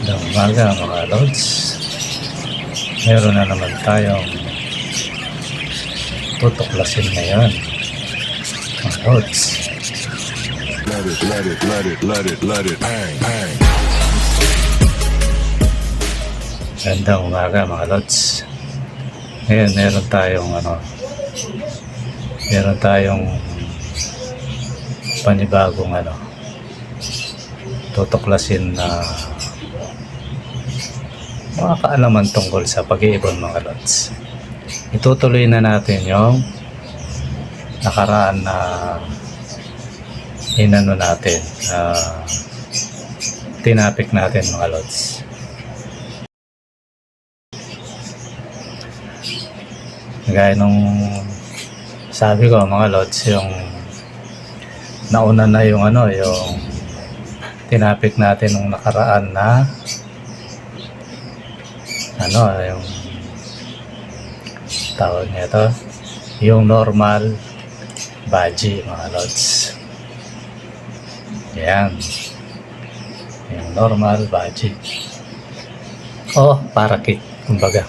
Ng umaga mga lods, meron na naman tayong tutuklasin ngayon mga lods. Let it bang, bang. Gandang umaga mga lods. Ngayon meron tayong panibagong tutuklasin na mga kaalaman tungkol sa pag-iibon mga lods. Itutuloy na natin yung nakaraan na tinapik natin mga lods. Gaya nung sabi ko mga lods, yung nauna na yung tinapik natin nung nakaraan na yung tawag niya ito, yung normal baji mga lods. Yan, yung normal baji o parakit, kumbaga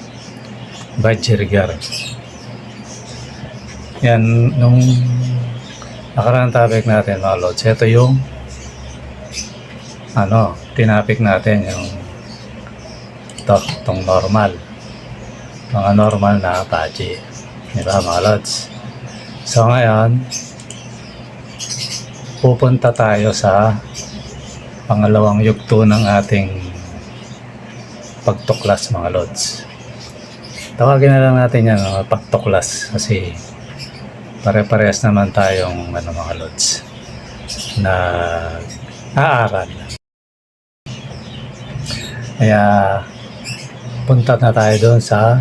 budgerigar. Yan, nung nakaraan topic natin mga lods, ito yung tinapik natin yung itong normal, mga normal na baji, diba mga lods? So ngayon pupunta tayo sa pangalawang yugto ng ating pagtuklas mga lods. Tawagin na lang natin yan pagtuklas kasi pare-parehas naman tayong mga lods na aaral. Kaya punta na tayo doon sa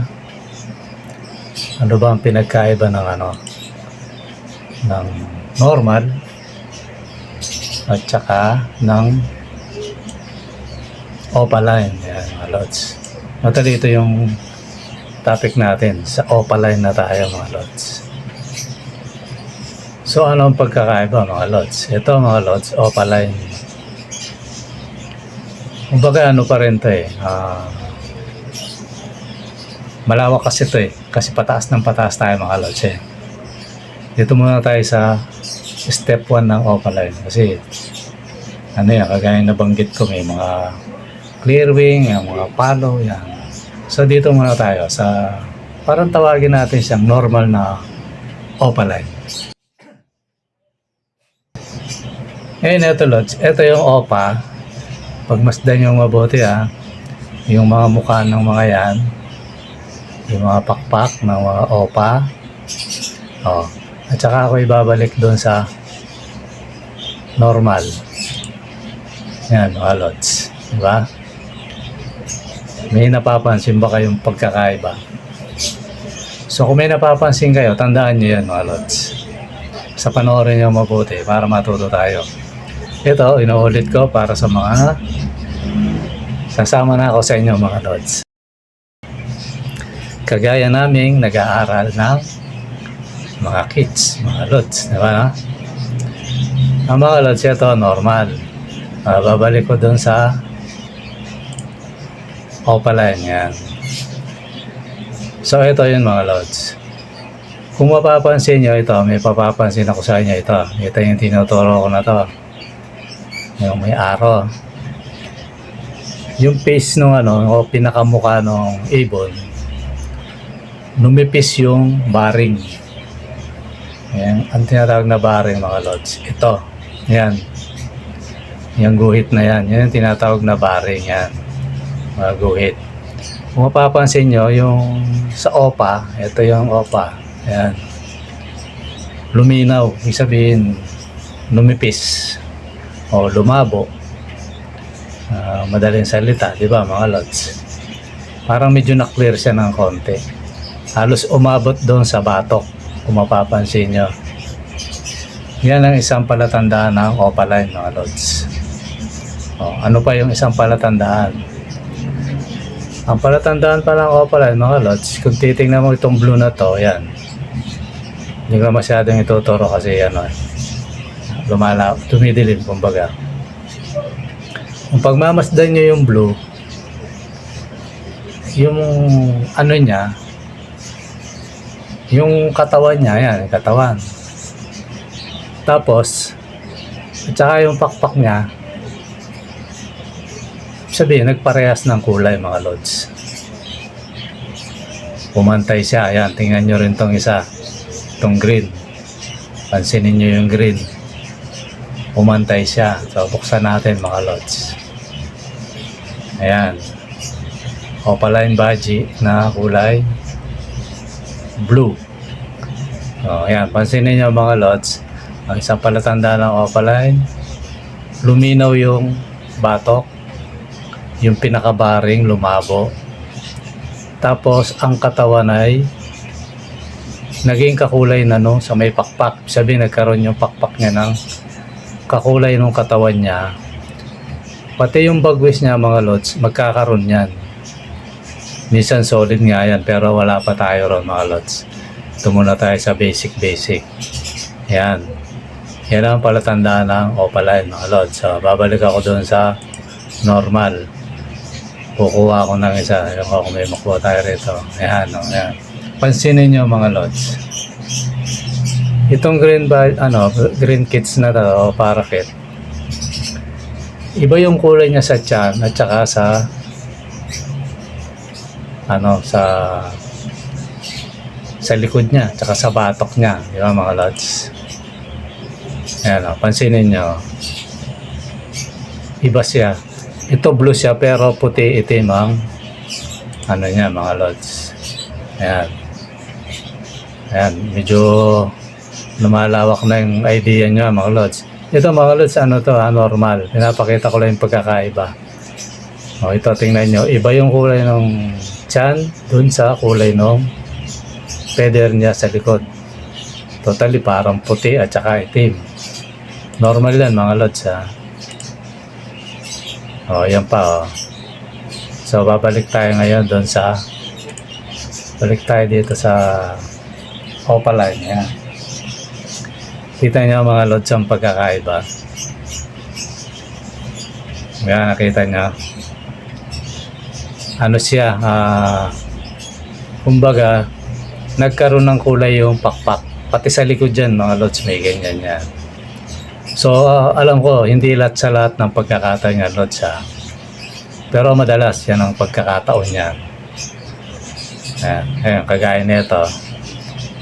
ano ba ang pinagkaiba ng normal at saka ng opaline. Yan mga lods. Madali ito yung topic natin. Sa opaline na tayo mga lods. So ano ang pagkakaiba mga lods? Ito mga lods, opaline. Kumbaga pa rin ito malawak kasi ito kasi pataas ng pataas tayo mga lods Dito muna tayo sa step 1 ng opaline kasi kagaya nabanggit ko, may mga clear wing, yung mga palo yan. So dito muna tayo sa parang tawagin natin siyang normal na opaline. Ngayon ito lods, ito yung opa. Pagmasdan yung mabuti yung mga mukha ng mga yan, yung mga pakpak ng mga opa. At saka ako ibabalik doon sa normal. Yan mga lods, diba? May napapansin ba kayong pagkakaiba? So kung may napapansin kayo, tandaan nyo yan mga lods. Sa panoorin nyo mabuti para matuto tayo. Ito, inuulit ko para sa mga sasama na ako sa inyo mga lods. Kagaya naming nag-aaral ng mga kids, mga lods, diba? Ang mga lods, ito normal. Babalik ko dun sa opaline yan. So ito yun mga lods. Kung mapapansin nyo ito, may papapansin ako sa inyo ito. Ito yung tinuturo ko na to. Yung may arrow. Yung face nung o pinakamukha nung ibon, numipis yung baring. Yan, ang tinatawag na baring mga lods. Ito, yan. Yung guhit na yan. Yan yung tinatawag na baring yan. Mga guhit. Kung mapapansin nyo, yung sa opa, ito yung opa. Yan. Luminaw. Ibig sabihin, numipis. O lumabo. Madaling salita, di ba mga lods? Parang medyo na-clear siya ng konti. Halos umabot doon sa batok. Kung mapapansin nyo. Yan ang isang palatandaan ng opaline mga lods. Ano pa yung isang palatandaan? Ang palatandaan pa ng opaline mga lods, kung titingnan mo itong blue na to, yan. Hindi ko masyadong ituturo kasi tumidilim kumbaga. Kung pagmamasdan nyo yung blue, yung ano niya, yung katawan niya, yan, yung katawan. Tapos, at saka yung pakpak niya, sabihin, nagparehas ng kulay mga lods. Pumantay siya, yan, tingnan nyo rin tong isa, tong green. Pansinin nyo yung green. Pumantay siya. So, buksan natin mga lods. Ayan. Opaline budgie na kulay blue. O, ayan. Pansinin nyo mga lods. Ang isang palatanda ng opaline, luminaw yung batok. Yung pinakabaring lumabo. Tapos, ang katawan ay naging kakulay na no, sa may pakpak. Sabi, nagkaroon yung pakpak niya ng kakulay ng katawan niya. Pati yung bagwis niya mga lods, magkakaroon yan. Minsan solid nga yan, pero wala pa tayo ron mga lods. Ito muna tayo sa basic. Yan. Yan ang palatandaan ng opaline mga lods. So, babalik ako doon sa normal. Kukuha ako ng isa. Yung ako may makuha tayo rito. Yan, no, yan. Pansinin nyo mga lods. Itong green kits na to, o parakeet. Iba yung kulay niya sa tiyan at saka sa sa likod niya, at saka sa batok niya, di ba mga lods? Ayan, pansinin nyo. Iba siya. Ito blue siya pero puti itim ang niya mga lods. Ayan. Ayan, medyo lumalawak na yung idea nyo mga lods. Ito mga lods, normal. Pinapakita ko lang yung pagkakaiba. O, ito tingnan nyo. Iba yung kulay ng tiyan dun sa kulay ng feather niya sa likod. Totally parang puti at saka itim. Normal yan mga lods ha. O, yan pa o. So, babalik tayo ngayon dun sa balik tayo dito sa opaline. Yan. Kita niyo mga lods ang pagkakaiba. Yan, nakita niyo. Ano siya, kumbaga, nagkaroon ng kulay yung pakpak. Pati sa likod dyan, mga lods, may ganyan yan. So, alam ko, hindi lahat sa lahat ng pagkakataon yan, lods, ha. Pero madalas, yan ang pagkakataon yan. Ayan, kagaya nito.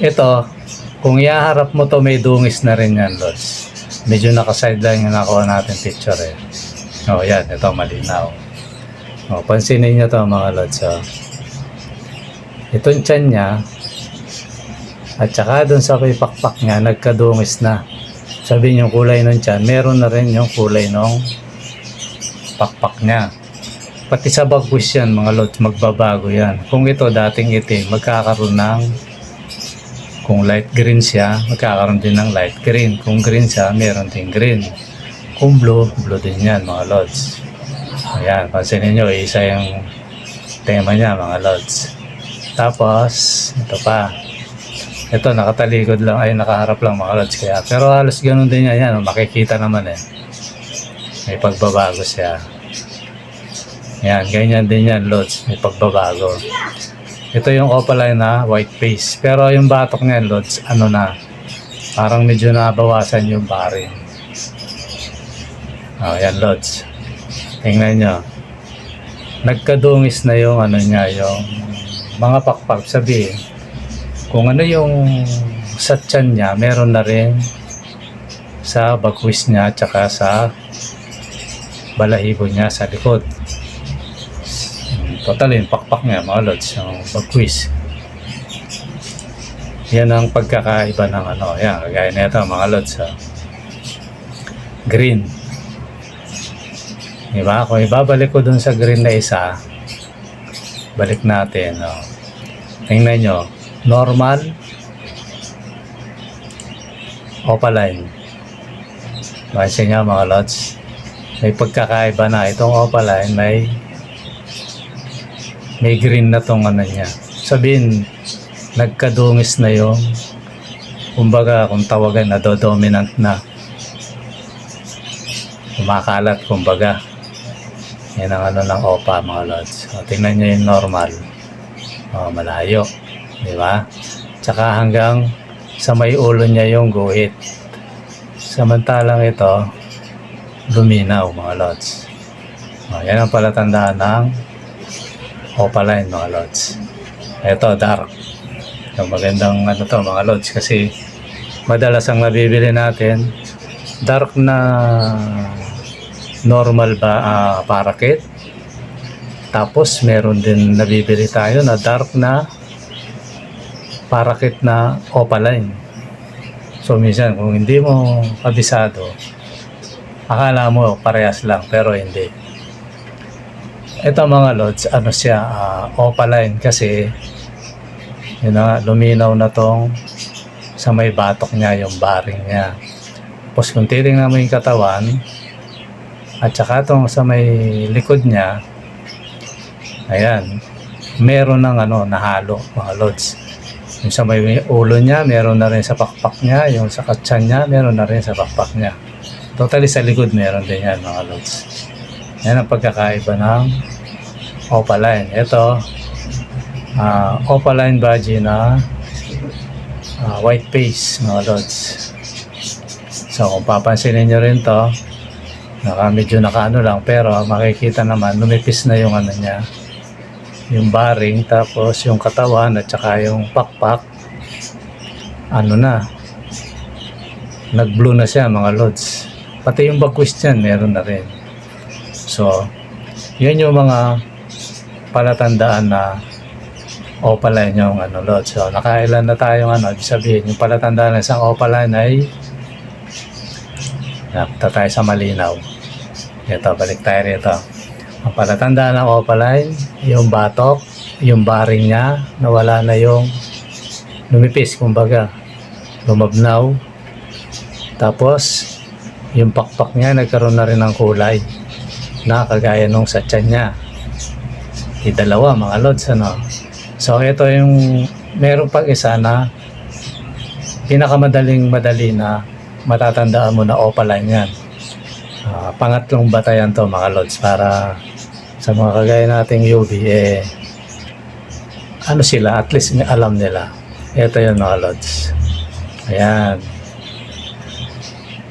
Ito, kung iaharap mo to, may dungis na rin yan, lods. Medyo naka-sideline yung nakuha natin picture eh. O, yan, ito malinaw. O, pansinin nyo to mga lods. O. Itong tiyan niya, at saka dun sa pakpak niya, nagkadungis na. Sabihin yung kulay ng tiyan, meron na rin yung kulay ng pakpak niya. Pati sa bagwis yan mga lods, magbabago yan. Kung ito dating itim, magkakaroon ng, kung light green siya, magkakaroon din ng light green. Kung green siya, meron din green. Kung blue, blue din yan mga lods. Ayan, pansinin nyo, isa yung tema niya mga lods. Tapos, ito pa. Ito, nakatalikod lang, ay nakaharap lang mga lods. Kaya, pero halos ganun din yan, yan, makikita naman eh. May pagbabago siya. Yan, ganyan din yan lods, may pagbabago. Ito yung opaline na white face. Pero yung batok niya lods, parang medyo nabawasan yung baring. Oh, yan lods. Tingnan nyo. Nagkadungis na yung niya, yung mga pakpak. Sabihin, kung ano yung sa tiyan niya, meron na rin sa bagwis niya, tsaka sa balahibo niya sa likod. Total yung pakpak niya mga lods, yung bagwis. Yan ang pagkakaiba ng yan, kagaya nito mga lods. Green. Diba? Kung ibabalik ko dun sa green na isa, balik natin. Tingnan nyo, normal, opaline. Pansin nyo mga lods, may pagkakaiba na. Itong opaline may green na tong niya. Sabihin, nagkadungis na yung, kumbaga, kung tawagan na dominant na. Kumakalat, kumbaga. Yan ang ng opa mga lods. So, tingnan nyo yung normal. malayo. Di ba? Tsaka hanggang sa may ulo niya yung guhit. Samantalang ito, luminaw mga lods. Yan ang palatandaan ng opaline mga lods. Ito, dark. Yung magandang mga lods kasi madalas ang nabibili natin dark na normal parakeet. Tapos meron din nabibili tayo na dark na parakeet na opaline. So minsan kung hindi mo kabisado, akala mo parehas lang pero hindi. Ito mga lods, opaline kasi yun na, luminaw na tong sa may batok niya, yung baring niya. Tapos kung titingnan mo yung katawan at saka tong sa may likod niya, ayan, meron ng nahalo mga lods. Yung sa may ulo niya, meron na rin sa pakpak niya. Yung sa katsan niya, meron na rin sa pakpak niya. Totally sa likod, meron din yan mga lods. Yan ang pagkakaiba ng opaline. Ito, opaline budgie na white face mga lods. So kung papansinin nyo rin to, medyo nakaano lang, pero makikita naman, lumipis na yung niya. Yung baring, tapos yung katawan at saka yung pakpak nag-blue na siya mga lods. Pati yung bagwis dyan meron na rin. So yun yung mga palatandaan na opaline yung lods. So nakailan na tayong ibig sabihin yung palatandaan ng isang opaline ay napunta tayo sa malinaw. Ito, balik tayo rito. Ang palatandaan ng opaline, yung batok, yung baring niya, nawala na yung lumipis, kumbaga, lumabnaw. Tapos, yung pakpak niya, nagkaroon na rin ng kulay na kagaya nung sa tiyan niya. Dalawa, mga lods, So, ito yung, meron pang isa na madali na matatandaan mo na opaline yan. Pangatlong batayan to mga lods para sa mga kagaya nating UV sila, at least alam nila. Ito yung mga lods. Ayan.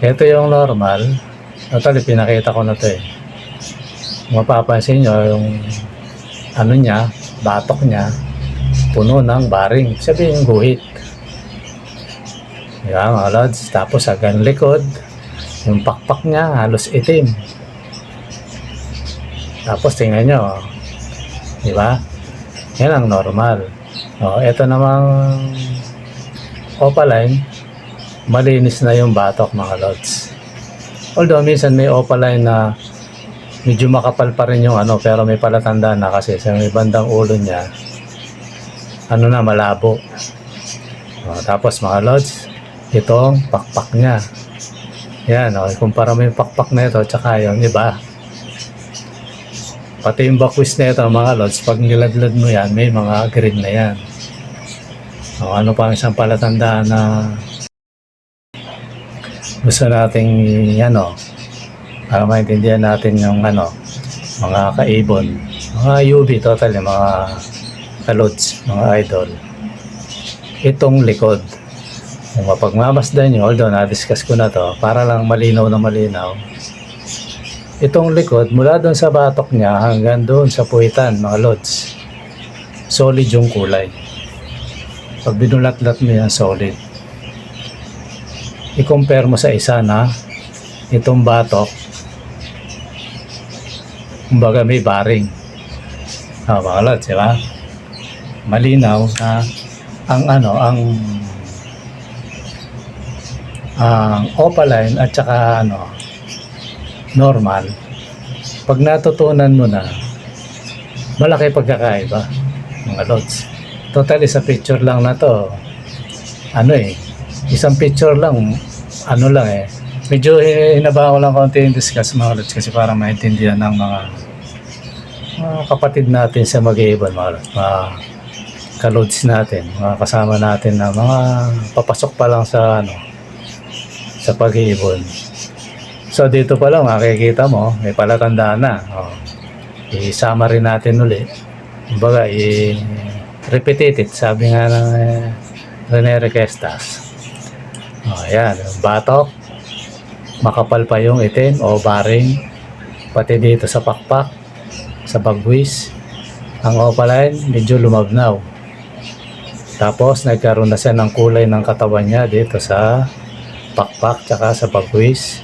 Ito yung normal. Totally pinakita ko na to mapapansin nyo yung niya, batok niya puno ng baring, sabihin yung guhit. Ayan mga lods. Tapos hanggang likod, yung pakpak niya halos itim. Tapos tingnan nyo, di ba? Yan ang normal. Ito namang opaline, malinis na yung batok mga lods. Although minsan may opaline na medyo makapal pa rin yung pero may palatanda na kasi sa may bandang ulo niya, malabo. Tapos mga lods, itong pakpak niya. Yan, kumpara mo yung pakpak na ito, tsaka yung iba. Pati yung bakwis na ito, mga lods, pag niladlad mo yan, may mga green na yan. Ano pa ang isang palatandaan na gusto nating, para maintindihan natin yung, mga kaibon, mga UV, totally, mga kalods, mga idol. Itong likod. Kung mapagmamasdan nyo, although na-discuss ko na to, para lang malinaw na malinaw. Itong likod, mula doon sa batok niya hanggang doon sa puwitan, mga lods, solid yung kulay. Pag binulat-lat mo yan, solid. I-compare mo sa isa na itong batok, kumbaga may baring. Mga lods, di ba? Malinaw na ang opaline at saka normal, pag natutunan mo na, malaki pagkakaiba mga lods. Totally sa picture lang na to, isang picture lang, medyo hinaba ko lang konti yung discuss mga lods kasi para maintindihan ng mga kapatid natin sa mag-iibon, mga ka-loads natin, mga kasama natin na mga papasok pa lang sa sa pag-iibon. So dito pa lang makikita mo, may palatandaan na. I-summary natin ulit. Kumbaga, repetitive, sabi nga ng Rene Requestas. Ayan, yung batok, makapal pa yung itim o baring, pati dito sa pakpak, sa bagwis. Ang opaline, medyo lumabnaw. Tapos, nagkaroon na siya ng kulay ng katawan niya dito sa pakpak, tsaka sa bagwis.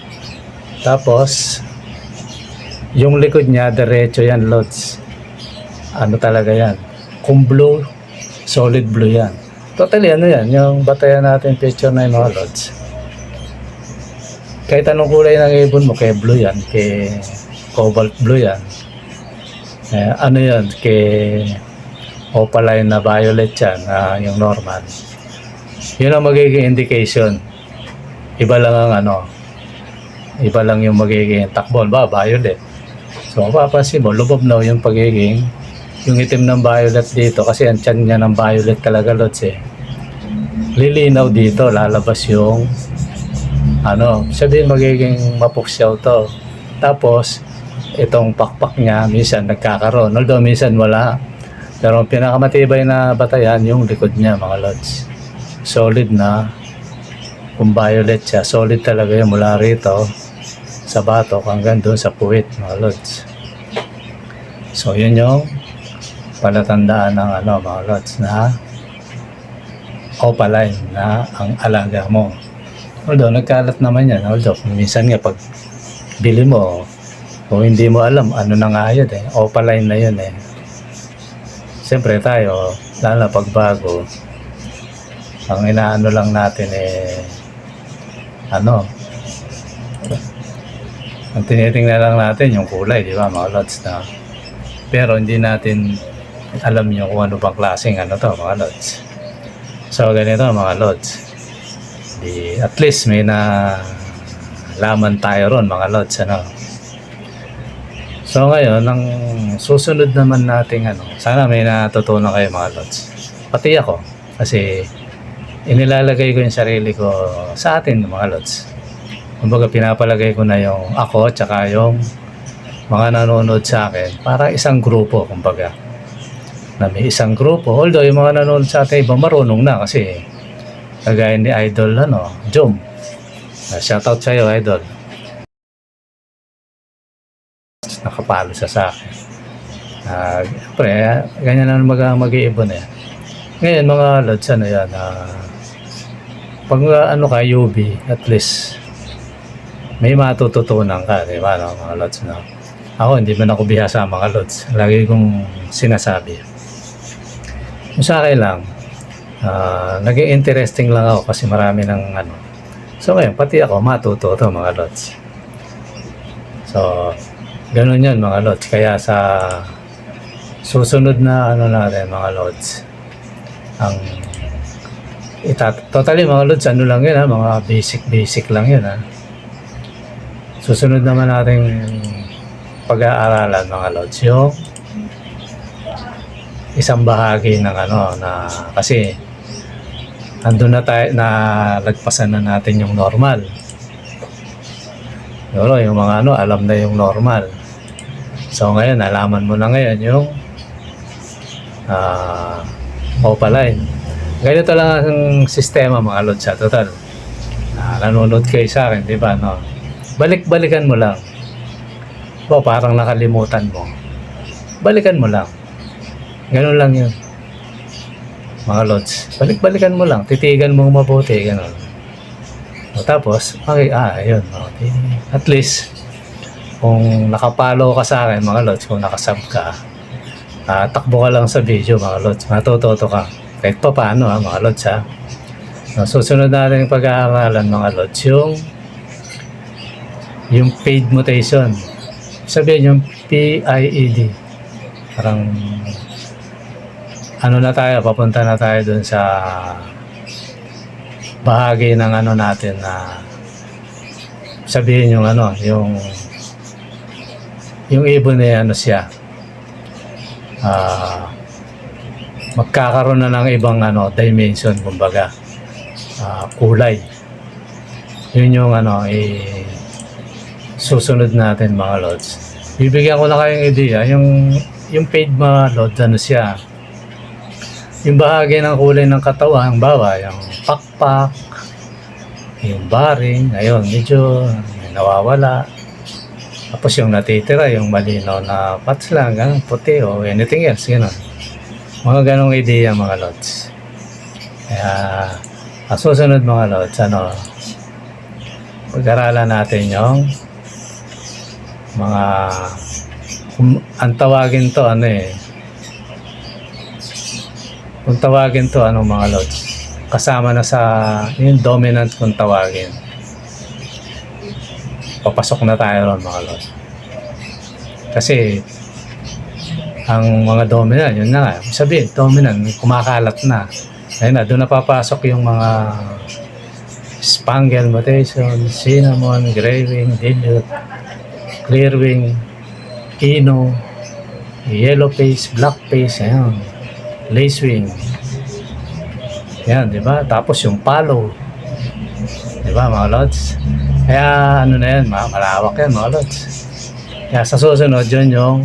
Tapos, yung likod niya, diretso yan, Lods. Ano talaga yan? Kung blue, solid blue yan. Totally, ano yan? Yung batayan natin picture na yung mga Lods. Kahit anong kulay ng ibon mo, kay blue yan, kay cobalt blue yan. Ano yan, kay opaline na violet yan, yung normal. Yun ang magiging indication. Iba lang ang ano, iba lang yung magiging takbon ba, violet. So, mapapansin mo, lubobnaw yung pagiging, yung itim ng violet dito, kasi ang tiyan niya ng violet talaga, Lods eh. Lilinaw dito, lalabas yung, ano, sabihin magiging mapuksyaw to. Tapos, itong pakpak niya, minsan nagkakaroon. Although, minsan wala. Pero ang pinakamatibay na batayan, yung likod niya, mga Lods. Solid na, kung violet siya, solid talaga yung mula rito, sa batok hanggang doon sa puwit, mga Lods. So, yun yung palatandaan ng ano, mga Lods, na opaline na ang alaga mo. Although, nagkalat naman yan. Although, minsan nga pag bili mo, kung hindi mo alam, ano na nga yun eh. Opaline na yun eh. Siyempre tayo, lalo na pagbago, ang inaano lang natin eh, ano, ang tinitingnan lang natin yung kulay, di ba, mga Lods na. Pero hindi natin alam yung kung ano bang klaseng ano to, mga Lods. So, ganito, mga Lods. At least may na laman tayo ron, mga Lods, ano. So ngayon, ang susunod naman nating ano, sana may natutunan kayo, mga Lods. Pati ako, kasi inilalagay ko yung sarili ko sa atin, mga Lods. Kumbaga pinapalagay ko na yung ako, tsaka yung mga nanonood sa akin, para isang grupo, kumbaga. Na may isang grupo, although yung mga nanonood sa atin, iba marunong na kasi kagaya ni Idol, ano, Jom. Shoutout sa'yo, Idol. Nakapalo siya sa akin. Siyempre, ganyan na mag-iibon eh. Ngayon, mga Lods, ano yan, pag ano ka, UB, at least, may matututunan ka, di ba, no, mga Lods, no? Ako, hindi man ako bihasa, mga Lods. Lagi kong sinasabi. Yung sa akin lang, naging interesting lang ako kasi marami ng ano. So, ngayon, pati ako, matututo, mga Lods. So, ganun yun, mga Lods. Kaya sa susunod na ano natin, mga Lods, ang totally, mga Lods, ano lang yun, ha? Mga basic lang yun, ha? Susunod naman natin pag-aaralan, mga Lods, yung isang bahagi ng ano, na kasi andun na tayo, na lagpasan na natin yung normal. Yung mga ano, alam na yung normal. So ngayon, alaman mo na ngayon yung opaline. Ganito lang ang sistema, mga Lods, sa total. Nanonood kayo sa akin, di ba, no? Balik-balikan mo lang. Parang nakalimutan mo. Balikan mo lang. Ganun lang yun, mga Lods. Balik-balikan mo lang. Titigan mo mabuti. Ganun. O tapos, okay, ayun. Okay. At least, kung nakapalo ka sa akin, mga Lods, kung nakasub ka, takbo ka lang sa video, mga Lods. Matututo ka. Kahit pa paano, mga Lods, ha. So, susunod natin yung pag-aaralan, mga Lods, yung paid mutation. Sabihin yung PIED. Parang ano na tayo, papunta na tayo dun sa bahagi ng ano natin na sabihin yung ano, yung ibon na ano siya, magkakaroon na ng ibang ano, dimension, kumbaga, kulay. Yun yung ano, susunod natin, mga Lods. Bibigyan ko na kayong idea, yung paid, mga Lods, ano siya, yung bahagi ng kulay ng katawan, bawa yung pakpak, yung baring, ayun, medyo nawawala. Tapos yung natitira, yung malinaw na parts lang, ganun, puti o anything else, gano'n. Mga ganong ideya mga lods. Kaya, ang susunod mga lods, pag-aralan natin yung mga, ang tawagin to, kung tawagin to, mga lods, kasama na sa, yung dominant kung tawagin. Papasok na tayo ron mga lods. Kasi, ang mga dominant, yun na nga, sabihin, dominant, kumakalat na. Ayun na, doon na papasok yung mga spangle mutation, cinnamon, gray wing, dilute, clear wing, ino, yellow face, black face, ayan, lace wing. Yan, di ba? Tapos yung palo. Di ba, mga lods? Kaya, na yan, malawak yan, mga lods. Kaya sa susunod, yun yung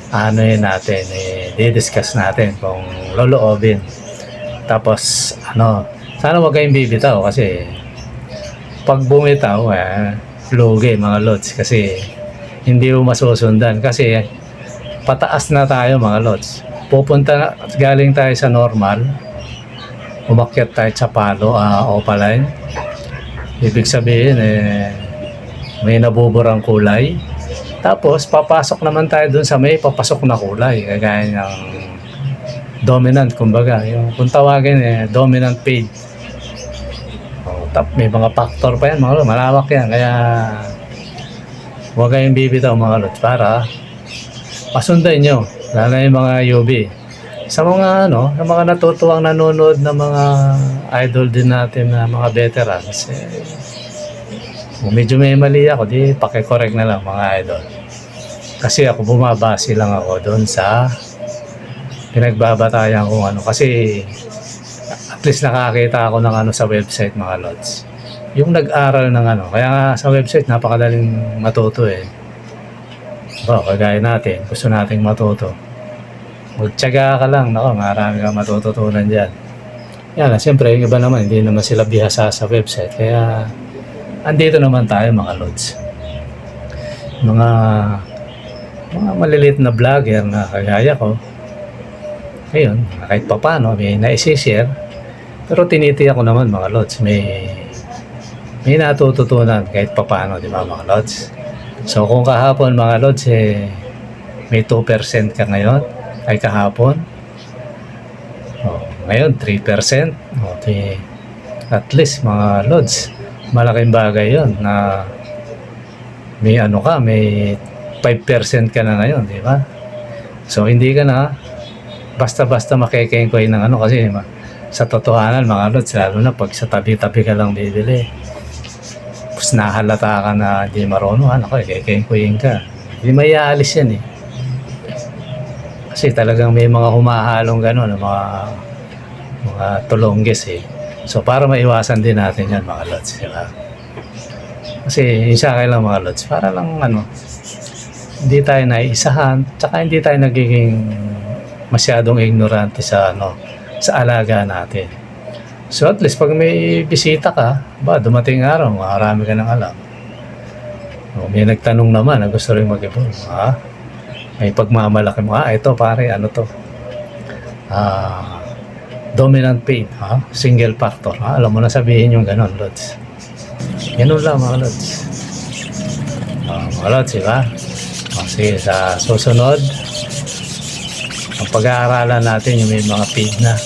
yun natin, di-discuss natin kung loloobin. Tapos, sana wag kayong bibitaw kasi pag bumitaw, lugi mga lods kasi hindi mo masusundan kasi pataas na tayo mga lods. Galing tayo sa normal, umakyat tayo sa palo, opaline. Ibig sabihin, may nabuburang kulay. Tapos, papasok naman tayo dun sa may papasok na kulay. Kagaya ng dominant, kumbaga. Yung kung tawagin, dominant fade. May mga factor pa yan, mga lods. Malawak yan. Kaya, huwag kayong bibitaw, mga lods, para pasundan nyo. Lalo yung mga UV. Sa mga, sa mga natutuwang nanonood na mga idol din natin na mga veterans, kung medyo may mali ako, di pakicorrect na lang mga idol. Kasi ako bumabase lang ako doon sa pinagbabatayan kung kasi at least nakakita ako ng sa website mga lods. Yung nag-aral ng kaya nga sa website napakadaling matuto kagaya natin, gusto nating matuto. Magtiyaga ka lang, marami kang matututunan dyan. Yan, siyempre yung iba naman, hindi naman sila bihasa sa website, kaya andito naman tayo mga lods. Mga maliliit na vlogger na kagaya ko. Ayun, kahit pa paano, may naisishare. Pero tinitiyak ko naman mga lods, may natututunan kahit pa paano, di ba mga lods? So kung kahapon mga lods, may 2% ka ngayon, ay kahapon. Ngayon, 3%. At least mga lods, malaking bagay yon na may may 5% ka na ngayon, di ba? So, hindi ka na basta-basta makikengkoy ng kasi sa totohanan, mga lods, lalo na pag sa tabi-tabi ka lang bibili. Tapos nahalata ka na di marunong, kekengkoyin ka. Hindi may aalis yan Kasi talagang may mga humahalong gano'n, mga tulongges So, para maiwasan din natin yan, mga lods, di ba? Kasi, isa kayo lang, mga lods, para lang, hindi tayo naiisahan, tsaka hindi tayo nagiging masyadong ignorante sa, sa alaga natin. So, at least, pag may bisita ka, dumating araw, marami ka nang alam. May nagtanong naman na gusto rin mag-evolve, may pagmamalaki mo, ito pare, to? Dominant pain, single factor, alam mo na sabihin yung ganon, lods. Ganun lang mga lods. Mga lods, diba? Sige, sa susunod, ang pag-aaralan natin yung may mga pain na,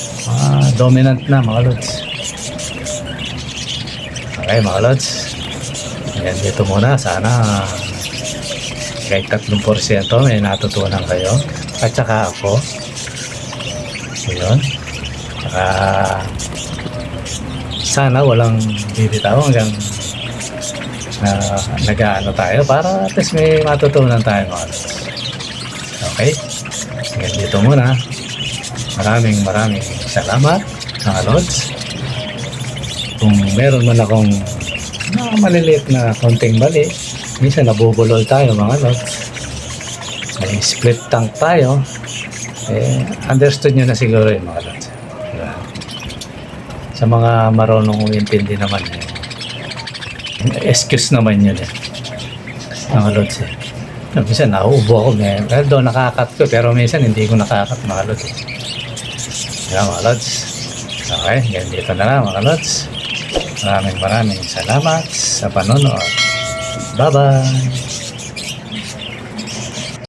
dominant na mga lods. Okay mga lods, yan dito muna, sana kahit 3% may natutunan kayo at saka ako. Yun. Sana walang bibitaw hanggang tayo para at least may matutunan tayo mga lods. Okay? Hanggang dito muna. Maraming salamat mga lods. Kung meron man akong maliliit na konting mali, minsan nabubulol tayo mga lods. May split tank tayo. Understood nyo na siguro yun mga lods. Diba? Sa mga marunong intindi naman, excuse naman yun mga lods. Minsan nauubo ako, pero doon nakakat ko, pero minsan hindi ko nakakat mga lods. Diba mga lods? Okay, ganito na lang mga lods. Maraming salamat sa panonood. Bye-bye!